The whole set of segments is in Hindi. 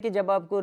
कि जब आपको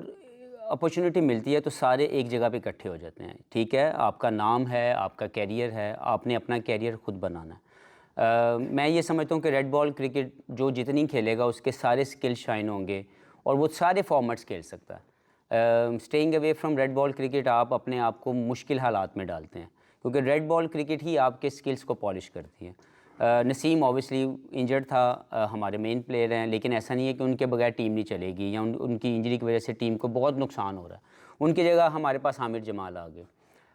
अपॉर्चुनिटी मिलती है तो सारे एक जगह पे इकट्ठे हो जाते हैं। ठीक है, आपका नाम है, आपका कैरियर है, आपने अपना कैरियर खुद बनाना है। मैं ये समझता हूँ कि रेड बॉल क्रिकेट जो जितनी खेलेगा उसके सारे स्किल शाइन होंगे और वो सारे फॉर्मेट्स खेल सकता है। Staying away from red ball cricket आप अपने आप को मुश्किल हालात में डालते हैं, क्योंकि रेड बॉल क्रिकेट ही आपके स्किल्स को पॉलिश करती है। नसीम ऑब्वियसली इंजर्ड था, हमारे मेन प्लेयर हैं, लेकिन ऐसा नहीं है कि उनके बगैर टीम नहीं चलेगी या उनकी इंजरी की वजह से टीम को बहुत नुकसान हो रहा है। उनकी जगह हमारे पास आमिर जमाल आ गए।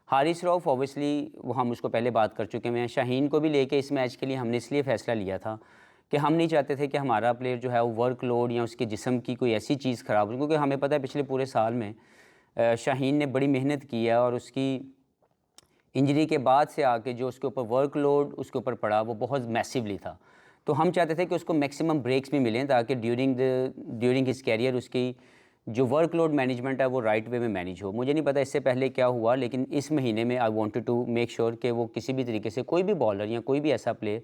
हारिस रऊफ़ ऑब्वियसली वो हम उसको पहले बात कर चुके हैं। शाहीन को भी लेके इस मैच के लिए हमने इसलिए फ़ैसला लिया था कि हम नहीं चाहते थे कि हमारा प्लेयर जो है वो वर्कलोड या उसके जिस्म की कोई ऐसी चीज़ ख़राब हो, क्योंकि हमें पता है पिछले पूरे साल में शाहीन ने बड़ी मेहनत की है और उसकी इंजरी के बाद से आके जो उसके ऊपर वर्कलोड उसके ऊपर पड़ा वो बहुत मैसिवली था। तो हम चाहते थे कि उसको मैक्सिमम ब्रेक्स भी मिलें ताकि ड्यूरिंग हिज कैरियर उसकी जो वर्कलोड मैनेजमेंट है वो राइट वे में मैनेज हो। मुझे नहीं पता इससे पहले क्या हुआ, लेकिन इस महीने में I wanted to make sure कि वो किसी भी तरीके से कोई भी बॉलर या कोई भी ऐसा प्लेयर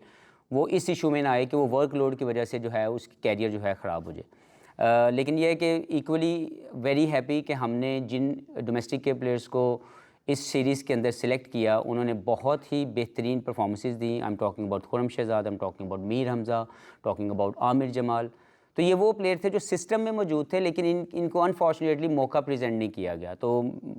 वो इस इशू में ना आए कि वो वर्कलोड की वजह से जो है उसकी कैरियर जो है ख़राब हो जाए। लेकिन यह है कि इक्वली वेरी हैप्पी कि हमने जिन डोमेस्टिक के प्लेयर्स को इस सीरीज़ के अंदर सेलेक्ट किया उन्होंने बहुत ही बेहतरीन परफॉर्मेंसेस दी। I am talking about Khurram Shahzad, I am talking about Mir Hamza, talking about Aamir Jamal. तो ये वो प्लेयर थे जो सिस्टम में मौजूद थे, लेकिन इनको अनफॉर्चुनेटली मौका प्रेजेंट नहीं किया गया। तो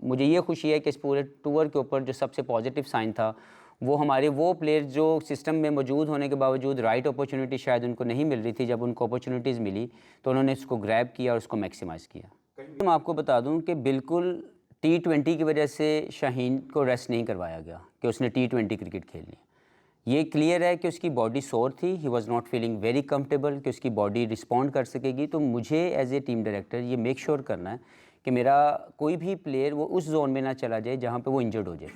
मुझे ये खुशी है कि इस पूरे टूर के ऊपर जो सबसे पॉजिटिव साइन था वो हमारे वो प्लेयर जो सिस्टम में मौजूद होने के बावजूद राइट अपॉर्चुनिटी शायद उनको नहीं मिल रही थी, जब उनको अपॉर्चुनिटीज़ मिली तो उन्होंने इसको ग्रैब किया और उसको मैक्सिमाइज़ किया। तो मैं आपको बता दूं कि बिल्कुल T20 की वजह से शाहीन को रेस्ट नहीं करवाया गया कि उसने T20 क्रिकेट खेलनी है। ये क्लियर है कि उसकी बॉडी सोर थी, he was not feeling very comfortable कि उसकी बॉडी रिस्पॉन्ड कर सकेगी। तो मुझे एज ए टीम डायरेक्टर ये मेक श्योर करना है कि मेरा कोई भी प्लेयर वो उस जोन में ना चला जाए जहाँ पे वो इंजर्ड हो जाए।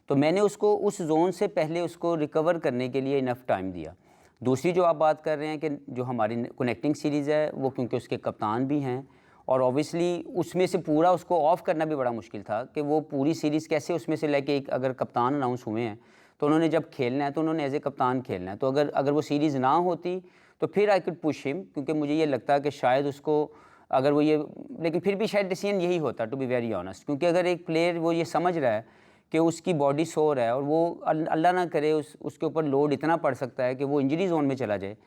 तो मैंने उसको उस जोन से पहले उसको रिकवर करने के लिए इनफ टाइम दिया। दूसरी जो आप बात कर रहे हैं कि जो हमारी कनेक्टिंग सीरीज़ है वो क्योंकि उसके कप्तान भी हैं और ऑब्वियसली उसमें से पूरा उसको ऑफ करना भी बड़ा मुश्किल था कि वो पूरी सीरीज़ कैसे उसमें से लेके एक अगर कप्तान अनाउंस हुए हैं तो उन्होंने जब खेलना है तो उन्होंने एज ए कप्तान खेलना है। तो अगर वो सीरीज़ ना होती तो फिर आई कुड पुश हिम, क्योंकि मुझे ये लगता है कि शायद उसको अगर वो ये, लेकिन फिर भी शायद डिसीजन यही होता टू बी वेरी ऑनेस्ट, क्योंकि अगर एक प्लेयर वो ये समझ रहा है कि उसकी बॉडी सोर है और वो अल्लाह ना करे उसके ऊपर लोड इतना पड़ सकता है कि वो इंजरी जोन में चला जाए,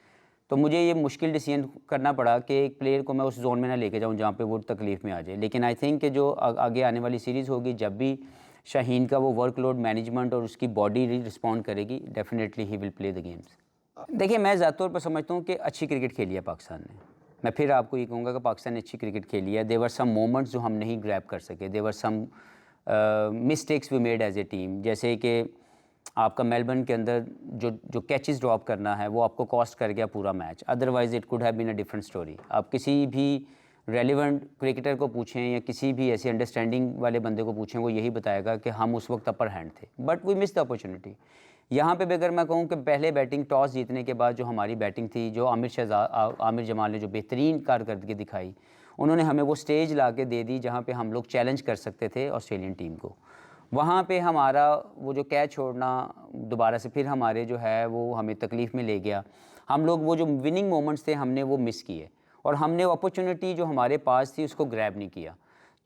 तो मुझे ये मुश्किल डिसीजन करना पड़ा कि एक प्लेयर को मैं उस जोन में ना लेके जाऊं जहां पे वो तकलीफ़ में आ जाए। लेकिन आई थिंक कि जो आगे आने वाली सीरीज़ होगी, जब भी शाहीन का वो वर्कलोड मैनेजमेंट और उसकी बॉडी रिस्पॉन्ड करेगी, definitely he will play the games. देखिए, मैं ज़्यादा तौर पर समझता हूँ कि अच्छी क्रिकेट खेली है पाकिस्तान ने। मैं फिर आपको ये कहूँगा कि पाकिस्तान ने अच्छी क्रिकेट खेली है। देवर सम मोमेंट्स जो हम नहीं ग्रैब कर सके, there were some mistakes we made as a team, जैसे कि आपका मेलबर्न के अंदर जो कैचेस ड्रॉप करना है वो आपको कॉस्ट कर गया पूरा match. Otherwise it could have been a different story. आप किसी भी रेलिवेंट क्रिकेटर को पूछें या किसी भी ऐसे अंडरस्टैंडिंग वाले बंदे को पूछें, वो यही बताएगा कि हम उस वक्त अपर हैंड थे, but we miss the opportunity. यहाँ पे भी अगर मैं कहूँ कि पहले बैटिंग टॉस जीतने के बाद जो हमारी बैटिंग थी, जो आमिर जमाल ने जो बेहतरीन कारकर्दगी दिखाई, उन्होंने हमें वो स्टेज ला के दे दी जहाँ पे हम लोग चैलेंज कर सकते थे ऑस्ट्रेलियन टीम को। वहाँ पे हमारा वो जो कैच छोड़ना दोबारा से फिर हमारे जो है वो हमें तकलीफ़ में ले गया। हम लोग वो जो विनिंग मोमेंट्स थे हमने वो मिस किए और हमने अपॉर्चुनिटी जो हमारे पास थी उसको ग्रैब नहीं किया।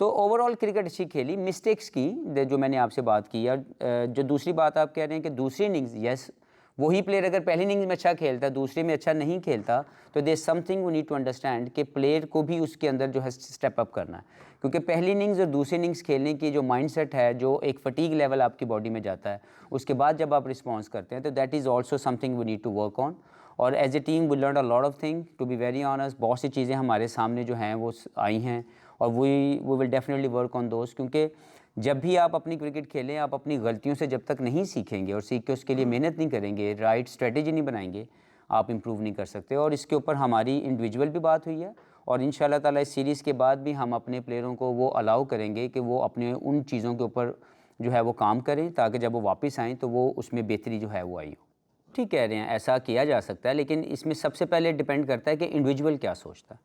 तो ओवरऑल क्रिकेट अच्छी खेली, मिस्टेक्स की जो मैंने आपसे बात की। और जो दूसरी बात आप कह रहे हैं कि दूसरी इनिंग्स, यस, वही प्लेयर अगर पहली इनिंग्स में अच्छा खेलता है, दूसरे में अच्छा नहीं खेलता, तो there something we need to understand कि प्लेयर को भी उसके अंदर जो है स्टेप अप करना है। क्योंकि पहली इनिंग्स और दूसरी इनिंग्स खेलने की जो माइंडसेट है, जो एक फटीग लेवल आपकी बॉडी में जाता है, उसके बाद जब आप रिस्पॉन्स करते हैं तो that is also something we need to work on. और as a team we learn a lot of thing, to be very honest. बहुत सी चीज़ें हमारे सामने जो हैं वो आई हैं और we will definitely work on दोस्त, क्योंकि जब भी आप अपनी क्रिकेट खेलें, आप अपनी गलतियों से जब तक नहीं सीखेंगे और सीख के उसके लिए मेहनत नहीं करेंगे, राइट स्ट्रेटेजी नहीं बनाएंगे, आप इम्प्रूव नहीं कर सकते। और इसके ऊपर हमारी इंडिविजुअल भी बात हुई है और इंशाल्लाह ताला इस सीरीज़ के बाद भी हम अपने प्लेयरों को वो अलाउ करेंगे कि वो अपने उन चीज़ों के ऊपर जो है वो काम करें, ताकि जब वो वापस आएँ तो वो उसमें बेहतरी जो है वो आई हो। ठीक कह रहे हैं, ऐसा किया जा सकता है, लेकिन इसमें सबसे पहले डिपेंड करता है कि इंडिविजुअल क्या सोचता है।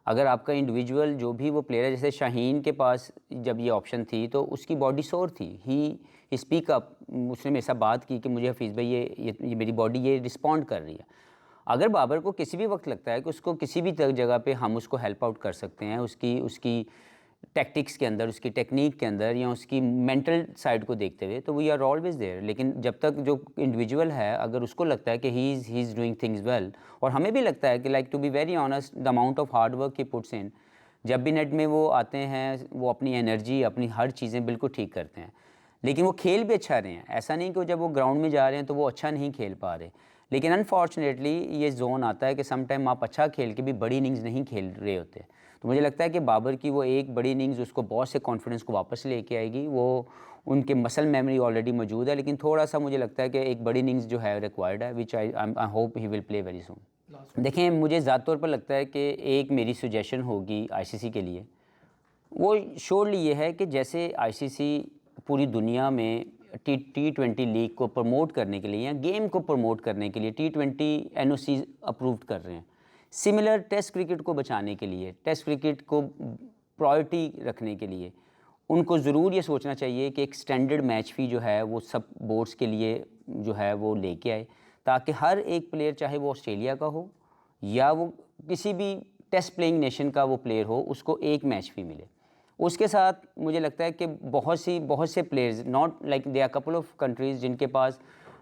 अगर आपका इंडिविजुअल जो भी वो प्लेयर है, जैसे शाहीन के पास जब ये ऑप्शन थी तो उसकी बॉडी सोर थी, ही स्पीक अप, उसने मेरे साथ बात की कि मुझे हफीज़ भाई ये मेरी बॉडी ये रिस्पॉन्ड कर रही है। अगर बाबर को किसी भी वक्त लगता है कि उसको किसी भी जगह पे हम उसको हेल्प आउट कर सकते हैं, उसकी उसकी टैक्टिक्स के अंदर, उसकी टेक्निक के अंदर, या उसकी मेंटल साइड को देखते हुए, तो वी आर ऑलवेज देयर। लेकिन जब तक जो इंडिविजुअल है, अगर उसको लगता है कि he is doing things well, और हमें भी लगता है कि like to be very honest, the amount of hard work he puts in, जब भी नेट में वो आते हैं, वो अपनी एनर्जी, अपनी हर चीज़ें बिल्कुल ठीक करते हैं। लेकिन वो खेल भी अच्छा रहे हैं, ऐसा नहीं कि जब वो ग्राउंड में जा रहे हैं तो वो अच्छा नहीं खेल पा रहे। लेकिन अनफॉर्चुनेटली ये जोन आता है कि सम टाइम आप अच्छा खेल के भी बड़ी इनिंग्स नहीं खेल रहे होते। तो मुझे लगता है कि बाबर की वो एक बड़ी इनिंग्स उसको बहुत से कॉन्फिडेंस को वापस लेके आएगी। वो उनके मसल मेमोरी ऑलरेडी मौजूद है, लेकिन थोड़ा-सा मुझे लगता है कि एक बड़ी इनिंग्स जो है रिक्वायर्ड है, which I hope he will play very soon. देखें, मुझे ज़ाती तौर पर लगता है कि एक मेरी सजेशन होगी आईसीसी के लिए, वो श्योरली ये है कि जैसे आईसीसी पूरी दुनिया में टी20 लीग को प्रमोट करने के लिए या गेम को प्रमोट करने के लिए टी20 एनओसी अप्रूव्ड कर रहे हैं, सिमिलर टेस्ट क्रिकेट को बचाने के लिए, टेस्ट क्रिकेट को प्रायोरिटी रखने के लिए उनको ज़रूर ये सोचना चाहिए कि एक स्टैंडर्ड मैच फ़ी जो है वो सब बोर्ड्स के लिए जो है वो लेके आए, ताकि हर एक प्लेयर, चाहे वो ऑस्ट्रेलिया का हो या वो किसी भी टेस्ट प्लेइंग नेशन का वो प्लेयर हो, उसको एक मैच फ़ी मिले। उसके साथ मुझे लगता है कि बहुत से players, not like they are couple of countries जिनके पास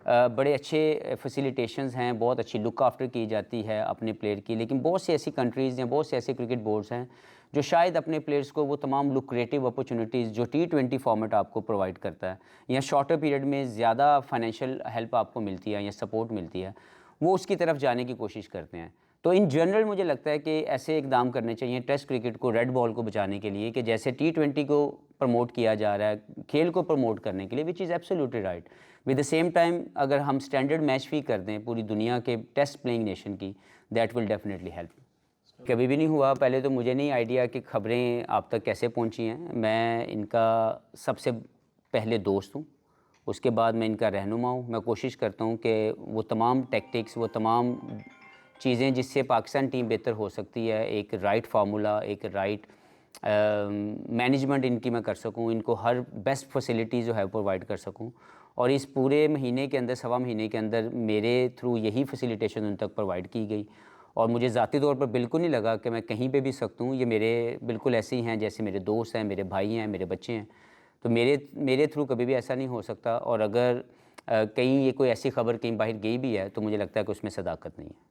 बड़े अच्छे फैसिलिटेशंस हैं, बहुत अच्छी लुक आफ्टर की जाती है अपने प्लेयर की, लेकिन बहुत सी ऐसी कंट्रीज़ या बहुत से ऐसे क्रिकेट बोर्ड्स हैं जो शायद अपने प्लेयर्स को वो तमाम लुक्रेटिव अपॉर्चुनिटीज़ जो टी20 फॉर्मेट आपको प्रोवाइड करता है, या शॉर्टर पीरियड में ज़्यादा फाइनेंशियल हेल्प आपको मिलती है या सपोर्ट मिलती है, वो उसकी तरफ जाने की कोशिश करते हैं। तो इन जनरल मुझे लगता है कि ऐसे इकदाम करने चाहिए टेस्ट क्रिकेट को, रेड बॉल को बचाने के लिए, कि जैसे टी20 को प्रमोट किया जा रहा है, खेल को प्रमोट करने के लिए, which is absolutely right. With the same time अगर हम स्टैंडर्ड मैच फ़ी कर दें पूरी दुनिया के टेस्ट प्लेइंग नेशन की, दैट विल डेफिनेटली हेल्प। कभी भी नहीं हुआ, पहले तो मुझे नहीं आइडिया कि खबरें आप तक कैसे पहुंची हैं। मैं इनका सबसे पहले दोस्त हूं, उसके बाद मैं इनका रहनुमा हूं। मैं कोशिश करता हूं कि वो तमाम टैक्टिक्स, वो तमाम चीज़ें जिससे पाकिस्तान टीम बेहतर हो सकती है, एक राइट फार्मूला, एक राइट मैनेजमेंट इनकी मैं कर सकूं, इनको हर बेस्ट फैसिलिटी जो है प्रोवाइड कर सकूं। और इस पूरे महीने के अंदर, सवा महीने के अंदर मेरे थ्रू यही फैसिलिटेशन उन तक प्रोवाइड की गई, और मुझे ज़ाती तौर पर बिल्कुल नहीं लगा कि मैं कहीं पे भी सकता हूँ। ये मेरे बिल्कुल ऐसे ही हैं जैसे मेरे दोस्त हैं, मेरे भाई हैं, मेरे बच्चे हैं। तो मेरे थ्रू कभी भी ऐसा नहीं हो सकता, और अगर कहीं ये कोई ऐसी खबर कहीं बाहर गई भी है तो मुझे लगता है कि उसमें सदाकत नहीं है।